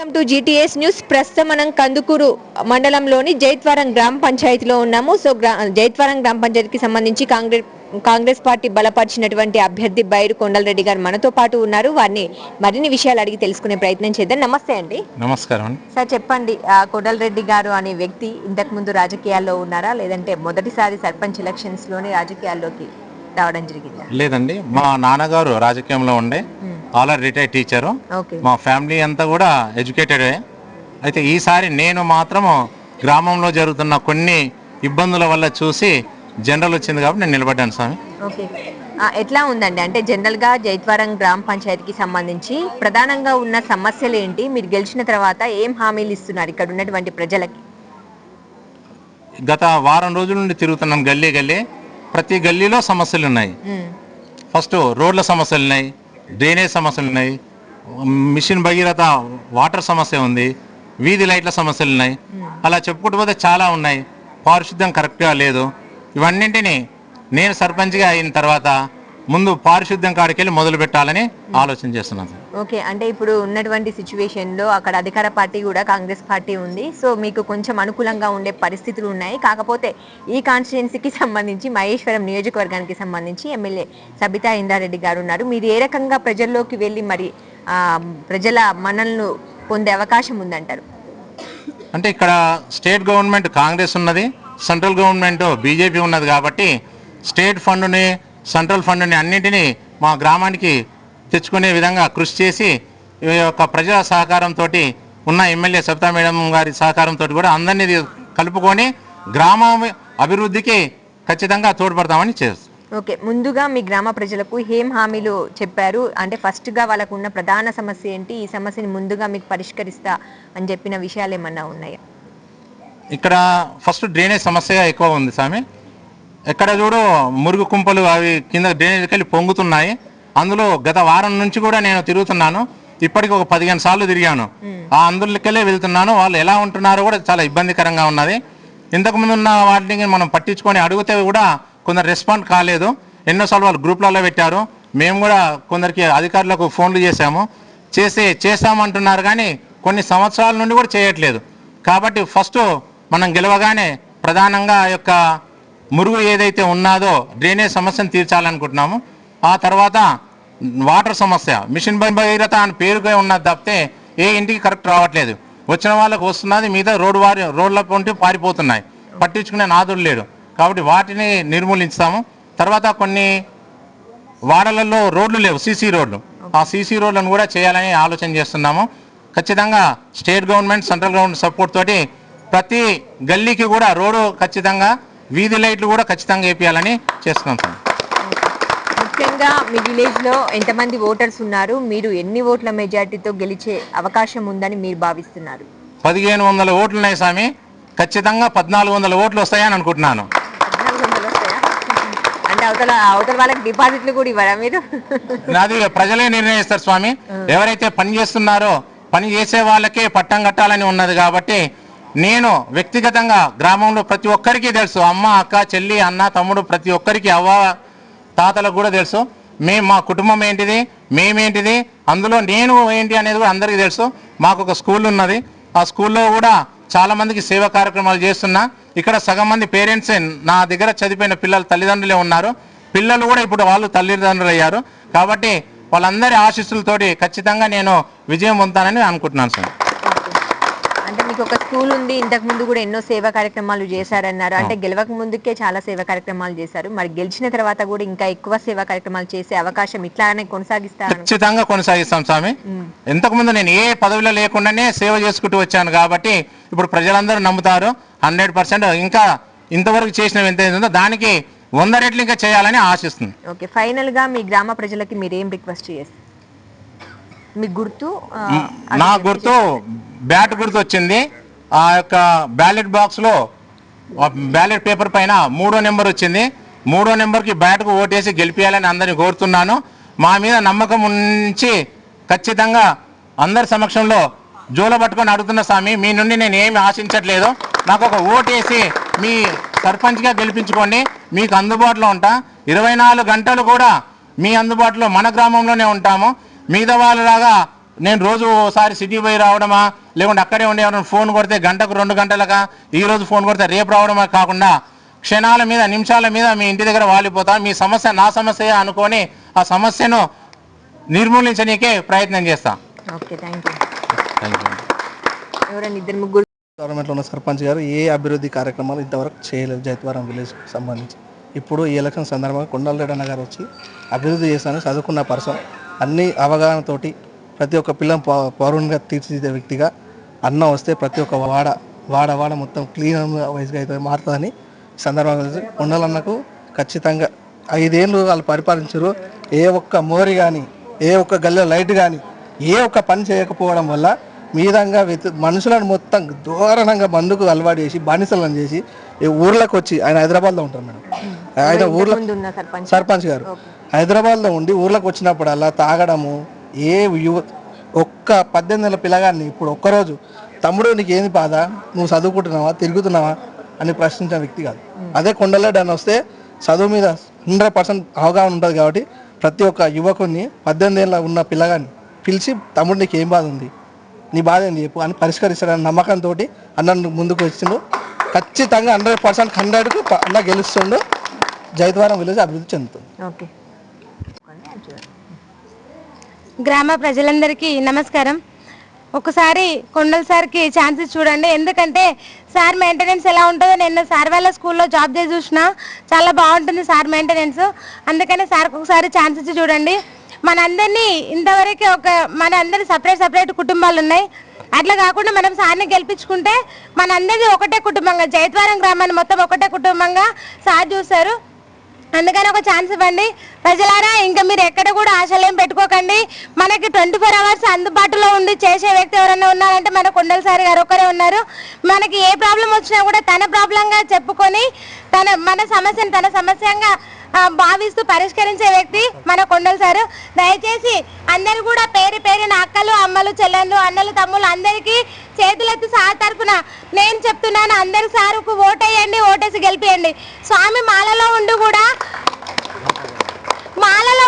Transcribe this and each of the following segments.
Welcome to GTS news. ప్రస్తుతం మనం కందుకూరు మండలంలోని జైత్వరం గ్రామ పంచాయతీలో ఉన్నాము. సో జైత్వరం గ్రామ పంచాయతీకి సంబంధించి కాంగ్రెస్ పార్టీ బలపరిచినటువంటి అభ్యర్థి బైరు కొండలరెడ్డి గారు మనతో పాటు ఉన్నారు. వారిని మరిన్ని విషయాలు అడిగి తెలుసుకునే ప్రయత్నం చేద్దాం. నమస్తే అండి. నమస్కారం సార్, చెప్పండి, కొండలరెడ్డి గారు అనే వ్యక్తి ఇంతకు ముందు రాజకీయాల్లో ఉన్నారా, లేదంటే మొదటిసారి సర్పంచ్ ఎలక్షన్స్ లోనే రాజకీయాల్లోకి రావడం జరిగిందా? లేదండి, మా నాన్నగారు రాజకీయంలో ఉండే ఆల్రెడీ రిటైర్డ్ టీచరు. మా ఫ్యామిలీ అంతా కూడా ఎడ్యుకేటెడ్. అయితే ఈసారి నేను మాత్రము గ్రామంలో జరుగుతున్న కొన్ని ఇబ్బందుల వల్ల చూసి జనరల్ వచ్చింది కాబట్టి నేను నిలబడ్డాను స్వామి. ఓకే, ఎట్లా ఉందండి? అంటే జనరల్ గా జైత్వరం గ్రామ పంచాయతీకి సంబంధించి ప్రధానంగా ఉన్న సమస్యలు ఏంటి? మీరు గెలిచిన తర్వాత ఏం హామీలు ఇస్తున్నారు ఇక్కడ ఉన్నటువంటి ప్రజలకి? గత వారం రోజుల నుండి తిరుగుతున్నాం గల్లీ. ప్రతి గల్లీలో సమస్యలు ఉన్నాయి. ఫస్ట్ రోడ్ల సమస్యలు ఉన్నాయి, డ్రైనేజ్ సమస్యలు ఉన్నాయి, మిషన్ భగీరథ వాటర్ సమస్య ఉంది, వీధి లైట్ల సమస్యలు ఉన్నాయి. అలా చెప్పుకుంటూ పోతే చాలా ఉన్నాయి. పారిశుద్ధ్యం కరెక్ట్గా లేదు. ఇవన్నింటినీ నేను సర్పంచ్గా అయిన తర్వాత ముందు పారిశుద్ధ్యం కాడికి వెళ్ళి మొదలు పెట్టాలని ఆలోచన చేస్తున్నాను. ఓకే, అంటే ఇప్పుడు ఉన్నటువంటి సిచ్యువేషన్లో అక్కడ అధికార పార్టీ కూడా కాంగ్రెస్ పార్టీ ఉంది. సో మీకు కొంచెం అనుకూలంగా ఉండే పరిస్థితులు ఉన్నాయి. కాకపోతే ఈ కాన్స్టిట్యుయెన్సీకి సంబంధించి మహేశ్వరం నియోజకవర్గానికి సంబంధించి ఎమ్మెల్యే సబితా ఇందారెడ్డి గారు ఉన్నారు. మీరు ఏ రకంగా ప్రజల్లోకి వెళ్ళి మరి ప్రజల మన్ననలు పొందే అవకాశం ఉందంటారు? అంటే ఇక్కడ స్టేట్ గవర్నమెంట్ కాంగ్రెస్ ఉన్నది, సెంట్రల్ గవర్నమెంట్ బీజేపీ ఉన్నది కాబట్టి స్టేట్ ఫండ్ని సెంట్రల్ ఫండ్ని అన్నింటినీ మా గ్రామానికి తెచ్చుకునే విధంగా కృషి చేసి ఈ యొక్క ప్రజల సహకారంతో ఉన్న ఎమ్మెల్యే సబితా మేడం గారి సహకారంతో కూడా అందరినీ కలుపుకొని గ్రామ అభివృద్ధికి ఖచ్చితంగా తోడ్పడతామని చేస్తాం. ఓకే, ముందుగా మీ గ్రామ ప్రజలకు ఏం హామీలు చెప్పారు? అంటే ఫస్ట్గా వాళ్ళకు ఉన్న ప్రధాన సమస్య ఏంటి? ఈ సమస్యని ముందుగా మీకు పరిష్కరిస్తా అని చెప్పిన విషయాలు ఏమన్నా ఉన్నాయా? ఇక్కడ ఫస్ట్ డ్రైనేజ్ సమస్య ఎక్కువ ఉంది స్వామి. ఎక్కడ చూడు మురుగు కుంపలు అవి కింద డ్రైనేజ్కి వెళ్ళి పొంగుతున్నాయి. అందులో గత వారం నుంచి కూడా నేను తిరుగుతున్నాను. ఇప్పటికి ఒక 15 సార్లు తిరిగాను. ఆ అందులోకెళ్ళే వెళ్తున్నాను. వాళ్ళు ఎలా ఉంటున్నారో కూడా చాలా ఇబ్బందికరంగా ఉన్నది. ఇంతకుముందు ఉన్న వాటిని మనం పట్టించుకొని అడిగితే కూడా కొందరు రెస్పాండ్ కాలేదు. ఎన్నోసార్లు వాళ్ళు గ్రూప్లలో పెట్టారు. మేము కూడా కొందరికి అధికారులకు ఫోన్లు చేసామంటున్నారు కానీ కొన్ని సంవత్సరాల నుండి కూడా చేయట్లేదు. కాబట్టి ఫస్ట్ మనం గెలవగానే ప్రధానంగా యొక్క మురుగు ఏదైతే ఉన్నదో డ్రైనేజ్ సమస్యను తీర్చాలనుకుంటున్నాము. ఆ తర్వాత వాటర్ సమస్య, మిషన్ భగీరథ అని పేరుగా ఉన్నది తప్పితే ఏ ఇంటికి కరెక్ట్ రావట్లేదు. వచ్చిన వాళ్ళకు వస్తున్నది, మీద రోడ్ల పొంటి పారిపోతున్నాయి. పట్టించుకునే నాదుడు లేడు. కాబట్టి వాటిని నిర్మూలించుతాము. తర్వాత కొన్ని వాడలలో రోడ్లు లేవు, సీసీ రోడ్లు. ఆ సీసీ రోడ్లను కూడా చేయాలని ఆలోచన చేస్తున్నాము. ఖచ్చితంగా state government central government support తోటి ప్రతి గల్లీకి కూడా రోడ్డు ఖచ్చితంగా, వీధి లైట్లు కూడా ఖచ్చితంగా వేయాలని చేస్తున్నాం సార్. ముఖ్యంగా మీ విలేజ్లో ఎంతమంది ఓటర్స్ ఉన్నారు? మీరు ఎన్ని ఓట్ల మెజార్టీతో గెలిచే అవకాశం ఉందని మీరు భావిస్తున్నారు? 1500 ఓట్లు ఉన్నాయి స్వామి. ఖచ్చితంగా 1400 ఓట్లు వస్తాయని అనుకుంటున్నాను. 1400 వస్తాయా? అంటే అవతల వాళ్ళకి డిపాజిట్లు కూడా ఇవ్వరా మీరు? అది ప్రజలే నిర్ణయిస్తారు స్వామి. ఎవరైతే పని చేస్తున్నారో పని చేసే వాళ్ళకే పట్టం కట్టాలని ఉన్నది కాబట్టి నేను వ్యక్తిగతంగా గ్రామంలో ప్రతి ఒక్కరికి తెలుసు. అమ్మ, అక్క, చెల్లి, అన్న, తమ్ముడు ప్రతి ఒక్కరికి, అవ్వ, తాతలకు కూడా తెలుసు. మా కుటుంబం ఏంటిది, మేమేంటిది, అందులో నేను ఏంటి అనేది కూడా అందరికీ తెలుసు. మాకు ఒక స్కూల్ ఉన్నది. ఆ స్కూల్లో కూడా చాలామందికి సేవా కార్యక్రమాలు చేస్తున్నా. ఇక్కడ సగం మంది పేరెంట్సే నా దగ్గర చదివిపోయిన పిల్లలు తల్లిదండ్రులే ఉన్నారు. పిల్లలు కూడా ఇప్పుడు వాళ్ళు తల్లిదండ్రులు అయ్యారు. కాబట్టి వాళ్ళందరి ఆశీస్సులతోటి ఖచ్చితంగా నేను విజయం పొందుతానని అనుకుంటున్నాను సార్. అంటే మీకు ఒక స్కూల్ ఉంది, ఇంతకు ముందు కూడా ఎన్నో సేవా కార్యక్రమాలు చేశారన్నారు. అంటే గెలవక ముందుకే చాలా సేవా కార్యక్రమాలు చేశారు. మరి గెలిచిన తర్వాత కూడా ఇంకా ఎక్కువ సేవా కార్యక్రమాలు చేసే అవకాశం ఇట్లానే కొనసాగిస్తారు? ఖచ్చితంగా కొనసాగిస్తాం స్వామి. ఇంతకు ముందు నేను ఏ పదవిలో లేకుండానే సేవ చేసుకుంటూ వచ్చాను కాబట్టి ఇప్పుడు ప్రజలందరూ నమ్ముతారు. 100% ఇంకా ఇంతవరకు చేసిన ఎంత ఉందో దానికి 100 రెట్లు ఇంకా చేయాలని ఆశిస్తుంది. ఓకే, ఫైనల్ గా మీ గ్రామ ప్రజలకి మీరు ఏం రిక్వెస్ట్ చేస్తారు? మీ గుర్తు? నా గుర్తు బ్యాట్ గుర్తు వచ్చింది. ఆ యొక్క బ్యాలెట్ బాక్స్లో బ్యాలెట్ పేపర్ పైన 3వ నెంబర్ వచ్చింది. 3వ నెంబర్కి బ్యాట్కు ఓటేసి గెలిపించాలని అందరినీ కోరుతున్నాను. మా మీద నమ్మకం ఉంచి ఖచ్చితంగా అందరి సమక్షంలో జోల పట్టుకొని అడుగుతున్న స్వామి, మీ నుండి నేను ఏమి ఆశించట్లేదు. నాకు ఒక ఓటేసి మీ సర్పంచ్గా గెలిపించుకోండి. మీకు అందుబాటులో ఉంటా. 24 గంటలు కూడా మీ అందుబాటులో మన గ్రామంలోనే ఉంటాము. మిగతా వాళ్ళలాగా నేను రోజు ఓసారి సిటీ పోయి రావడమా, లేకుంటే అక్కడే ఉండి ఎవరైనా ఫోన్ కొడితే గంటకు 2 గంటలకా, ఈరోజు ఫోన్ కొడితే రేపు రావడమా కాకుండా క్షణాల మీద నిమిషాల మీద మీ ఇంటి దగ్గర వాలిపోతా, మీ సమస్య నా సమస్య అనుకొని ఆ సమస్యను నిర్మూలించడానికే ప్రయత్నం చేస్తా. Okay, thank you. ఎవరైనా 2-3 గవర్నమెంట్లో ఉన్న సర్పంచ్ గారు ఏ అభివృద్ధి కార్యక్రమాలు ఇంతవరకు చేయలేదు జైత్వరం విలేజ్కి సంబంధించి. ఇప్పుడు ఈ ఎలక్షన్ సందర్భంగా కొండలరెడ్డి అన్న గారు వచ్చి అభివృద్ధి చేస్తానని చదువుకున్న పర్సన్, అన్ని అవగాహనతోటి ప్రతి ఒక్క పిల్లని పౌరునిగా తీర్చిదిద్దే వ్యక్తిగా అన్న వస్తే ప్రతి ఒక్క వాడ మొత్తం క్లీన్ వైజ్గా అయితే మారుతుందని సందర్భంగా కొండలన్నకు ఖచ్చితంగా 5 ఏళ్ళు వాళ్ళు పరిపాలించారు. ఏ ఒక్క మోరి కానీ, ఏ ఒక్క గల్లె లైట్ కానీ, ఏ ఒక్క పని చేయకపోవడం వల్ల మీదంగా మనుషులను మొత్తం దూరంగా మందుకు అలవాటు చేసి బానిసలను చేసి ఈ ఊర్లోకి వచ్చి, ఆయన హైదరాబాద్లో ఉంటారు మేడం, ఆయన ఊర్లో సర్పంచ్ గారు హైదరాబాద్లో ఉండి ఊర్లోకి వచ్చినప్పుడల్లా తాగడము, ఏ ఒక్క 18 ఏళ్ళ పిల్లగాన్ని ఇప్పుడు ఒక్కరోజు తమ్ముడు నీకు ఏంది బాధ, నువ్వు చదువుకుంటున్నావా తిరుగుతున్నావా అని ప్రశ్నించిన వ్యక్తి కాదు. అదే కొండలరెడ్డి అని వస్తే చదువు మీద 100% అవగాహన ఉంటుంది కాబట్టి ప్రతి ఒక్క యువకుని 18 ఏళ్ళ ఉన్న పిల్లగాన్ని పిలిచి తమ్ముడు నీకు ఏం బాధ ఉంది, నీ బాధ ఏంది చెప్పు అని పరిష్కరిస్తాడని నమ్మకంతో అన్న ముందుకు వచ్చిండు. ఖచ్చితంగా 100% 100కు అన్న గెలుస్తుండు. జైత్వరం విలేజ్ అభివృద్ధి చెందుతుంది. ఓకే. గ్రామ ప్రజలందరికీ నమస్కారం. ఒకసారి కొండల్ సార్కి ఛాన్సెస్ చూడండి, ఎందుకంటే సార్ మెయింటెనెన్స్ ఎలా ఉంటుందో నేను సార్ వాళ్ళ స్కూల్లో జాబ్ చేసి చూసిన, చాలా బాగుంటుంది సార్ మెయింటెనెన్స్. అందుకని సార్కి ఒకసారి ఛాన్సెస్ చూడండి. మనందరినీ ఇంతవరకు మన అందరి సపరేట్ కుటుంబాలు ఉన్నాయి. అట్లా కాకుండా మనం సార్ని గెలిపించుకుంటే మనందరిది ఒకటే కుటుంబంగా, జైత్వరం గ్రామాన్ని మొత్తం ఒకటే కుటుంబంగా సార్ చూస్తారు. అందుకని ఒక ఛాన్స్ ఇవ్వండి ప్రజలారా. ఇంకా మీరు ఎక్కడ కూడా ఆశలేం పెట్టుకోకండి. మనకి 24 అవర్స్ అందుబాటులో ఉండి చేసే వ్యక్తి ఎవరైనా ఉన్నారంటే మన కొండల సార్ గారు ఒక్కరే ఉన్నారు. మనకి ఏ ప్రాబ్లం వచ్చినా కూడా తన ప్రాబ్లంగా చెప్పుకొని మన సమస్యను తన సమస్యంగా భావిస్తూ పరిష్కరించే వ్యక్తి మన కొండల సారు. దయచేసి అందరూ కూడా పేరున అక్కలు, అమ్మలు, చెల్లెళ్ళు, అన్నలు, తమ్ముళ్ళు అందరికీ చేతులెత్తి సార్ తరపున నేను చెప్తున్నాను, అందరు సారుకు ఓటేయండి, ఓటేసి గెలిపియండి. స్వామి మాలలో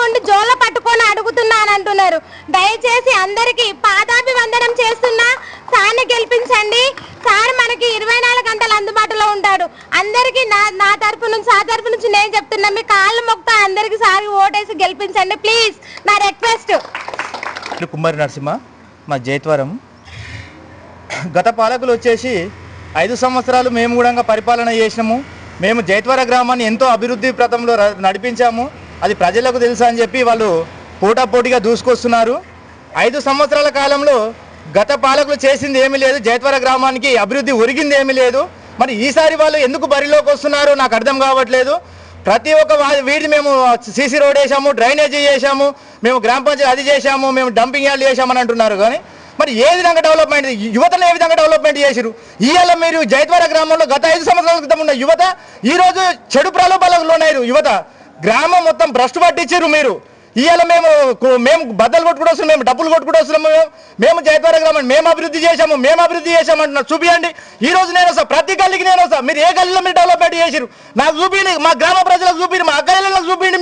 ఉండి జోల పట్టుకొని అడుగుతున్నాను అంటున్నారు. దయచేసి అందరికీ పాదాభివందనం చేస్తున్నా, సార్ని గెలిపించండి. సార్ మనకి 24 గంటలు అందుబాటులో ఉంటాడు. అందరికీ నా తరపు నుంచి, సార్ తరపు నుంచి నేను చెప్తున్నా, మీ కాళ్ళు మొక్తా అందరికీ సార్ ఓటేసి గెలిపించండి ప్లీజ్, నా రిక్వెస్ట్. కుమారి నరసింహ, మా జైత్వరం. గత పాలకులు వచ్చేసి 5 సంవత్సరాలు మేము కూడా పరిపాలన చేసినాము. మేము జైత్వర గ్రామాన్ని ఎంతో అభివృద్ధి ప్రతంలో నడిపించాము. అది ప్రజలకు తెలుసా అని చెప్పి వాళ్ళు పోటాపోటీగా దూసుకొస్తున్నారు. 5 సంవత్సరాల కాలంలో గత పాలకులు చేసింది ఏమీ లేదు, జైత్వర గ్రామానికి అభివృద్ధి ఒరిగింది ఏమీ లేదు. మరి ఈసారి వాళ్ళు ఎందుకు బరిలోకి వస్తున్నారో నాకు అర్థం కావట్లేదు. ప్రతి ఒక్క వీడిని మేము సీసీ రోడ్ వేసాము, డ్రైనేజీ చేసాము, మేము గ్రామ పంచాయతీ అది చేసాము, మేము డంపింగ్ యార్డ్ చేసామని అంటున్నారు. కానీ మరి ఏ విధంగా డెవలప్మెంట్, యువతను ఏ విధంగా డెవలప్మెంట్ చేసిరు? ఇవాళ మీరు జైత్వర గ్రామంలో గత 5 సంవత్సరాల క్రితం ఉన్న యువత ఈరోజు చెడు ప్రలోభాలకు లోనయ్యారు. యువత గ్రామం మొత్తం భ్రష్టు పట్టించారు మీరు. ఇవాళ మేము బద్దలు కొట్టుకుంటూ వస్తున్నాం, మేము డబ్బులు కొట్టుకుంటూ వస్తున్నాము, మేము జైత్వర గ్రామాన్ని మేము అభివృద్ధి చేసామంటున్నారు. చూపియండి. ఈ రోజు నేను వస్తా, ప్రతి గల్లీకి నేను వస్తా. మీరు ఏ గల్లీలో మీరు డెవలప్మెంట్ చేసిరు నాకు చూపిండి, మా గ్రామ ప్రజలకు చూపిండి, మా అక్కలకు చూపిండి.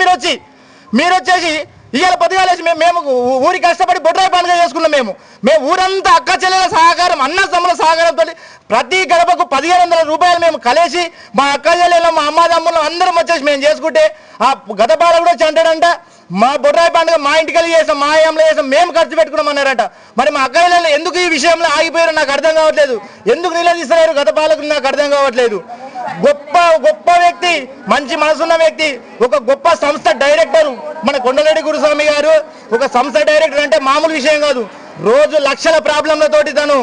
మీరు వచ్చేసి ఇవాళ పొద్దుగాలేసి మేము ఊరికి కష్టపడి బొడ్రాయి పండుగ చేసుకున్నాం. మేము ఊరంతా అక్క చెల్లెల సహకారం, అన్న తమ్ముల సహకారంతో ప్రతి గడపకు 1500 రూపాయలు మేము కలిసి మా అక్క చెల్లెలు, మా అమ్మాదమ్ములు అందరం వచ్చేసి మేము చేసుకుంటే ఆ గత బాల కూడా అంటాడంట, మా బొడ్రాయి పండుగ మా ఇంటికి వెళ్ళి చేసాం, మా ఏమలో చేసాం, మేము ఖర్చు పెట్టుకున్నామన్నారట. మరి మా అక్క చెల్లెలు ఎందుకు ఈ విషయంలో ఆగిపోయారో నాకు అర్థం కావట్లేదు. ఎందుకు నిలదీస్తున్నారు గత పాలకులు నాకు అర్థం కావట్లేదు. గొప్ప వ్యక్తి, మంచి మనసున్న వ్యక్తి, ఒక గొప్ప సంస్థ డైరెక్టర్ మన కొండలరెడ్డి గురుస్వామి గారు. ఒక సంస్థ డైరెక్టర్ అంటే మామూలు విషయం కాదు. రోజు లక్షల ప్రాబ్లంలతోటి తను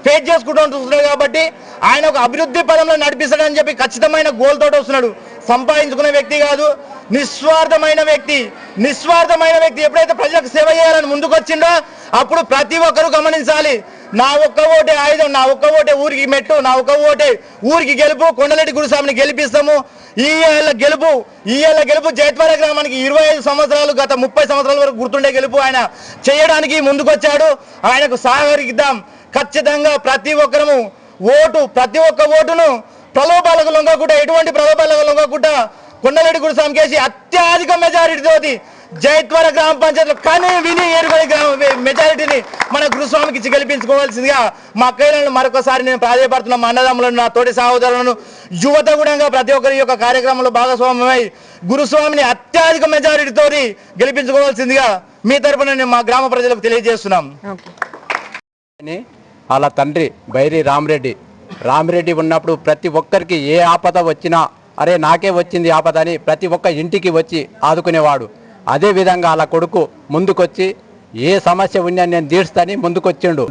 ఫేస్ చేసుకుంటూ వస్తున్నాడు. కాబట్టి ఆయన ఒక అభివృద్ధి పదంలో నడిపిస్తాడని చెప్పి ఖచ్చితమైన గోల్ తోటి వస్తున్నాడు. సంపాదించుకునే వ్యక్తి కాదు, నిస్వార్థమైన వ్యక్తి. ఎప్పుడైతే ప్రజలకు సేవ చేయాలని ముందుకు వచ్చిండో అప్పుడు ప్రతి ఒక్కరూ గమనించాలి. నా ఒక్క ఓటే ఆయుధం, నా ఒక్క ఓటే ఊరికి మెట్టు, నా ఒక్క ఓటే ఊరికి గెలుపు. కొండలరెడ్డి గురుస్వామిని గెలిపిస్తాము. ఈ ఏళ్ళ గెలుపు జైత్వర గ్రామానికి 25 సంవత్సరాలు, గత 30 సంవత్సరాల వరకు గుర్తుండే గెలుపు ఆయన చేయడానికి ముందుకొచ్చాడు. ఆయనకు సహకరిద్దాం. ఖచ్చితంగా ప్రతి ఒక్క ఓటును ప్రలోభాలకు లొంగకుండా, ఎటువంటి ప్రలోభాలకు లొంగకుండా కొండలరెడ్డి గురుస్వామికి వేసి అత్యధిక మెజారిటీతోటి జైత్వర గ్రామ పంచాయతీలో కానీ విని ఏరుబడి మెజారిటీని మన గురుస్వామికి ఇచ్చి గెలిపించుకోవాల్సిందిగా మా అక్కయ్యలను మరొకసారి నేను ప్రాధాయపడుతున్న మా అన్నదమ్ములను, నా తోటి సహోదరులను, యువత కూడా ప్రతి ఒక్కరి యొక్క కార్యక్రమంలో భాగస్వామ్యమై గురుస్వామిని అత్యధిక మెజారిటీతో గెలిపించుకోవాల్సిందిగా మీ తరపున నేను మా గ్రామ ప్రజలకు తెలియజేస్తున్నాం. వాళ్ళ తండ్రి బైరి రామిరెడ్డి ఉన్నప్పుడు ప్రతి ఒక్కరికి ఏ ఆపద వచ్చినా అరే నాకే వచ్చింది ఆపద అని ప్రతి ఒక్క ఇంటికి వచ్చి ఆదుకునేవాడు. అదేవిధంగా వాళ్ళ కొడుకు ముందుకొచ్చి ఏ సమస్య ఉన్నా నేను తీర్స్తాని ముందుకొచ్చిండు.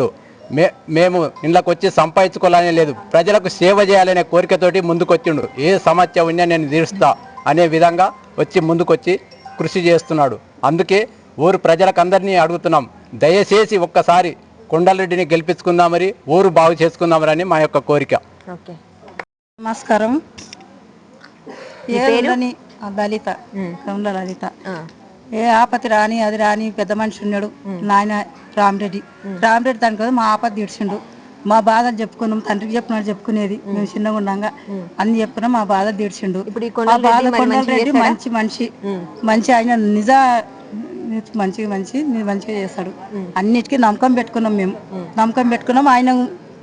మేము ఇళ్ళకి వచ్చి సంపాదించుకోవాలనే లేదు, ప్రజలకు సేవ చేయాలనే కోరికతోటి ముందుకొచ్చిండు. ఏ సమస్య ఉన్నా నేను తీరుస్తా అనే విధంగా వచ్చి ముందుకొచ్చి కృషి చేస్తున్నాడు. అందుకే ఊరు ప్రజలకందరినీ అడుగుతున్నాం, దయచేసి ఒక్కసారి కొండలరెడ్డిని గెలిపించుకుందామని ఊరు బాగు చేసుకుందామని మా యొక్క కోరిక. నమస్కారం. లలిత కమల లలిత. ఏ ఆపత్తి రాని అది రాని పెద్ద మనిషి ఉన్నాడు నాయన రామిరెడ్డి దాని కదా మా ఆపత్తి తీర్చిండు. మా బాధలు చెప్పుకున్నాం, తండ్రికి చెప్పినట్టు చెప్పుకునేది మేము చిన్నగా ఉండగా అన్ని చెప్పుకున్నాం, మా బాధలు తీర్చిండు. మా బాధ కొండలరెడ్డి మంచి ఆయన మంచిగా చేస్తాడు. అన్నిటికీ నమ్మకం పెట్టుకున్నాం, నమ్మకం పెట్టుకున్నాం. ఆయన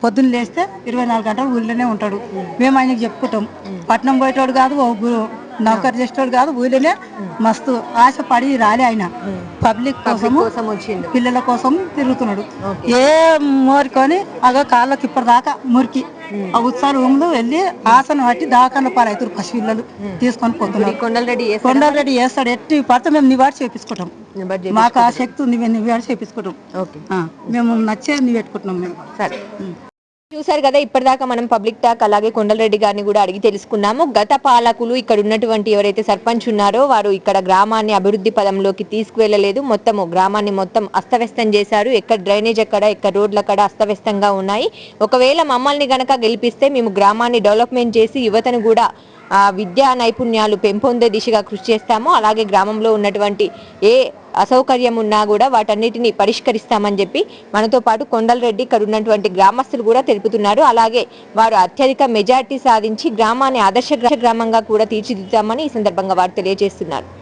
పొద్దున్న లేస్తే 24 గంటలు ఊళ్ళోనే ఉంటాడు. మేము ఆయనకి చెప్పుకుంటాం. పట్నం పోయేటోడు కాదు, నౌకరు చేసేటోడు కాదు, ఊళ్ళోనే మస్తు ఆశపడి రాలే. ఆయన పబ్లిక్ కోసము పిల్లల కోసం తిరుగుతున్నాడు. ఏ మోరుకొని అగ కాళ్ళకి ఇప్పటిదాకా మురికి ఆ ఉత్సాహ రూమ్లు వెళ్ళి ఆసన పట్టి దాకాన పాలవుతారు పసిపిల్లలు తీసుకొని పోతున్నారు. కొండలరెడ్డి చేస్తాడు. ఎట్టి పడితే మేము నివాడి చేపించుకుంటాం. మాకు ఆ శక్తి ఉంది, మేము నివాడి చేపించుకుంటాం. మేము నచ్చేది పెట్టుకుంటున్నాం మేము. సరే, చూసారు కదా, ఇప్పటిదాకా మనం పబ్లిక్ టాక్ అలాగే కొండలరెడ్డి గారిని కూడా అడిగి తెలుసుకున్నాము. గత పాలకులు ఇక్కడ ఉన్నటువంటి ఎవరైతే సర్పంచ్ ఉన్నారో వారు ఇక్కడ గ్రామాన్ని అభివృద్ధి పదంలోకి తీసుకువెళ్ళలేదు. మొత్తము గ్రామాన్ని మొత్తం అస్తవ్యస్తం చేశారు. ఎక్కడ డ్రైనేజ్ ఎక్కడ రోడ్లు అక్కడ అస్తవ్యస్తంగా ఉన్నాయి. ఒకవేళ మమ్మల్ని గనక గెలిపిస్తే మేము గ్రామాన్ని డెవలప్మెంట్ చేసి యువతను కూడా విద్యా నైపుణ్యాలు పెంపొందే దిశగా కృషి చేస్తాము. అలాగే గ్రామంలో ఉన్నటువంటి ఏ అసౌకర్యం ఉన్నా కూడా వాటన్నిటిని పరిష్కరిస్తామని చెప్పి మనతో పాటు కొండలరెడ్డి ఇక్కడ ఉన్నటువంటి గ్రామస్తులు కూడా తెలుపుతున్నారు. అలాగే వారు అత్యధిక మెజార్టీ సాధించి గ్రామాన్ని ఆదర్శ గ్రామంగా కూడా తీర్చిదిద్దామని ఈ సందర్భంగా వారు తెలియజేస్తున్నారు.